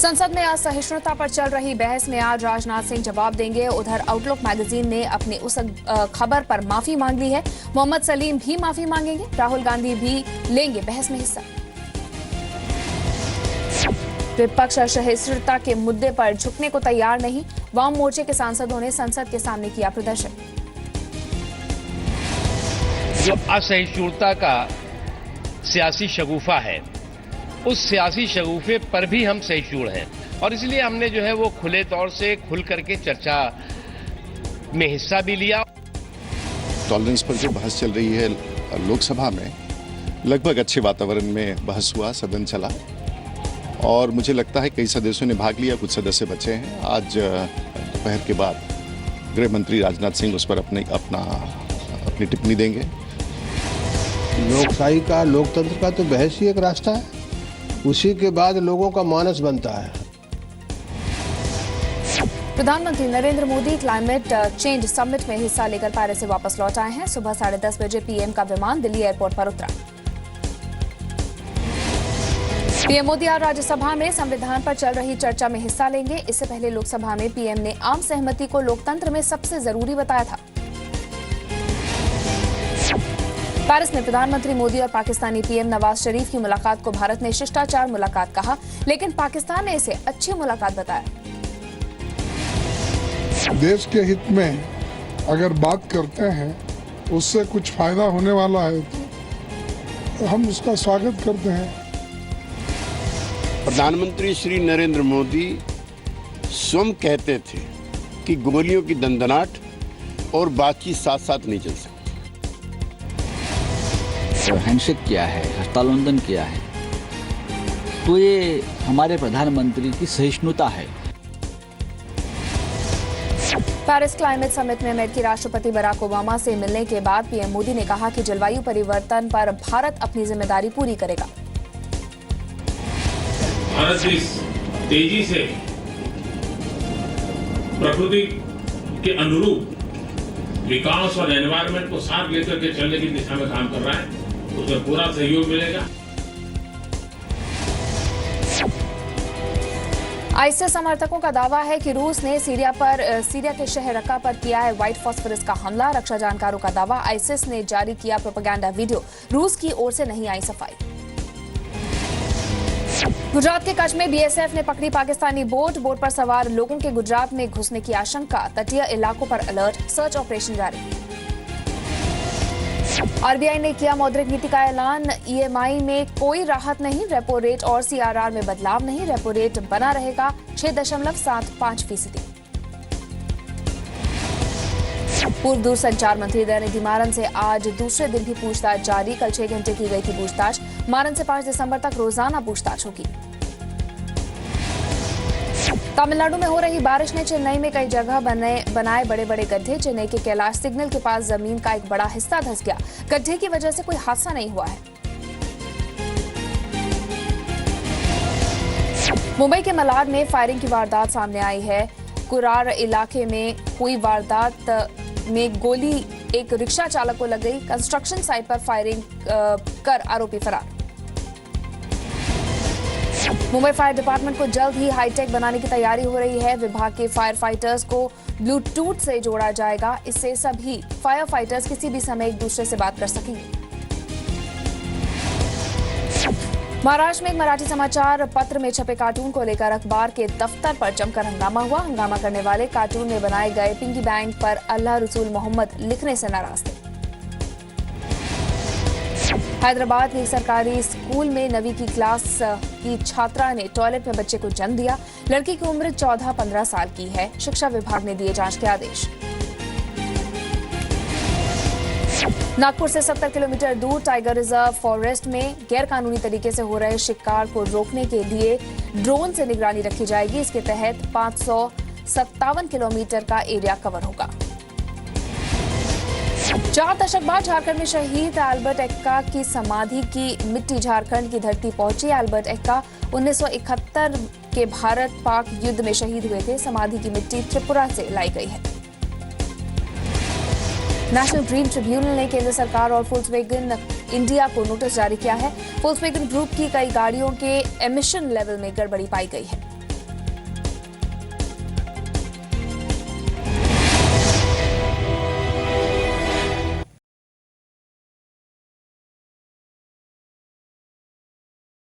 संसद में असहिष्णुता पर चल रही बहस में आज राजनाथ सिंह जवाब देंगे। उधर आउटलुक मैगजीन ने अपनी उस खबर पर माफी मांग ली है। मोहम्मद सलीम भी माफी मांगेंगे। राहुल गांधी भी लेंगे बहस में हिस्सा। विपक्ष असहिष्णुता के मुद्दे पर झुकने को तैयार नहीं। वाम मोर्चे के सांसदों ने संसद के सामने किया प्रदर्शन। जो असहिष्णुता का सियासी शगुफा है, उस सियासी शगुफे पर भी हम सहिष्णु हैं और इसलिए हमने जो है वो खुले तौर से खुल करके चर्चा में हिस्सा भी लिया। टॉलरेंस पर जो बहस चल रही है लोकसभा में, लगभग अच्छे वातावरण में बहस हुआ, सदन चला और मुझे लगता है कई सदस्यों ने भाग लिया, कुछ सदस्य बचे हैं। आज दोपहर के बाद गृह मंत्री राजनाथ सिंह उस पर अपनी टिप्पणी देंगे। लोकशाही का, लोकतंत्र का तो बहस ही एक रास्ता है, उसी के बाद लोगों का मानस बनता है। प्रधानमंत्री Narendra Modi climate change summit में हिस्सा लेकर पेरिस से वापस लौट आए हैं। सुबह 10:30 बजे पीएम का विमान दिल्ली एयरपोर्ट पर उतरा। पीएम मोदी आज राज्यसभा में संविधान पर चल रही चर्चा में हिस्सा लेंगे। इससे पहले लोकसभा में पीएम ने आम सहमति को लोकतंत्र में सबसे जरूरी बताया था। पेरिस में प्रधानमंत्री मोदी और पाकिस्तानी पीएम नवाज शरीफ की मुलाकात को भारत ने शिष्टाचार मुलाकात कहा, लेकिन पाकिस्तान ने इसे अच्छी मुलाकात बताया। देश के हित में अगर बात करते हैं, उससे कुछ फायदा होने वाला है तो हम उसका स्वागत करते हैं। प्रधानमंत्री श्री नरेंद्र मोदी स्वयं कहते थे कि गोलियों की दंदनाहट और बातचीत साथ साथ नहीं चल सकती। हैंडशेक किया है, हस्तांदोलन किया है, तो ये हमारे प्रधानमंत्री की सहिष्णुता है। पेरिस क्लाइमेट समिट में अमेरिकी राष्ट्रपति बराक ओबामा से मिलने के बाद पीएम मोदी ने कहा कि जलवायु परिवर्तन पर भारत अपनी जिम्मेदारी पूरी करेगा। भारत इस तेजी से प्रकृति के अनुरूप विकास और एनवायरनमेंट को साथ लेकर के चलने की दिशा में काम कर रहा है, उसमें पूरा सहयोग मिलेगा। आईएसआईएस समर्थकों का दावा है कि रूस ने सीरिया के शहर रक्का पर किया है व्हाइट फास्फोरस का हमला। रक्षा जानकारों का दावा, आईएसआईएस ने जारी किया प्रोपेगेंडा वीडियो, रूस की ओर से नहीं आई सफाई। गुजरात के कच्छ में बीएसएफ ने पकड़ी पाकिस्तानी बोट पर सवार लोगों के गुजरात में घुसने की आशंका। तटीय इलाकों पर अलर्ट, सर्च ऑपरेशन जारी। आरबीआई ने किया मौद्रिक नीति का ऐलान। ईएमआई में कोई राहत नहीं, रेपो रेट और सीआरआर में बदलाव नहीं। रेपो रेट बना रहेगा 6.75%। पूर्व दूरसंचार मंत्री दयानिधि मारन से आज दूसरे दिन भी पूछताछ जारी। कल 6 घंटे की गई थी पूछताछ। मारन से 5 दिसंबर तक रोजाना पूछताछ होगी। तमिलनाडु में हो रही बारिश ने चेन्नई में कई जगह बनाए बड़े बड़े गड्ढे। चेन्नई के कैलाश सिग्नल के पास जमीन का एक बड़ा हिस्सा धंस गया। गड्ढे की वजह से कोई हादसा नहीं हुआ है। मुंबई के मलाड में फायरिंग की वारदात सामने आई है। कुरार इलाके में हुई वारदात में गोली एक रिक्शा चालक को लग गई। कंस्ट्रक्शन साइट पर फायरिंग कर आरोपी फरार। मुंबई फायर डिपार्टमेंट को जल्द ही हाईटेक बनाने की तैयारी हो रही है। विभाग के फायर फाइटर्स को ब्लूटूथ से जोड़ा जाएगा। इससे सभी फायर फाइटर्स किसी भी समय एक दूसरे से बात कर सकेंगे। महाराष्ट्र में एक मराठी समाचार पत्र में छपे कार्टून को लेकर अखबार के दफ्तर पर जमकर हंगामा हुआ। हंगामा करने वाले कार्टून में बनाए गए पिंकी बैंक पर अल्लाह रसूल मोहम्मद लिखने से नाराज थे। हैदराबाद के सरकारी स्कूल में 9वीं की क्लास की छात्रा ने टॉयलेट में बच्चे को जन्म दिया। लड़की की उम्र 14-15 साल की है। शिक्षा विभाग ने दिए जांच के आदेश। नागपुर से 70 किलोमीटर दूर टाइगर रिजर्व फॉरेस्ट में गैरकानूनी तरीके से हो रहे शिकार को रोकने के लिए ड्रोन से निगरानी रखी जाएगी। इसके तहत 557 किलोमीटर का एरिया कवर होगा। 4 दशक बाद झारखंड में शहीद एल्बर्ट एक्का की समाधि की मिट्टी झारखंड की धरती पहुंची। एल्बर्ट एक्का 1971 के भारत पाक युद्ध में शहीद हुए थे। समाधि की मिट्टी त्रिपुरा से लाई गई है। नेशनल ड्रीम ट्रिब्यूनल ने केंद्र सरकार और फोल्क्सवैगन इंडिया को नोटिस जारी किया है। फोल्क्सवैगन ग्रुप की कई गाड़ियों के एमिशन लेवल में गड़बड़ी पाई गई है।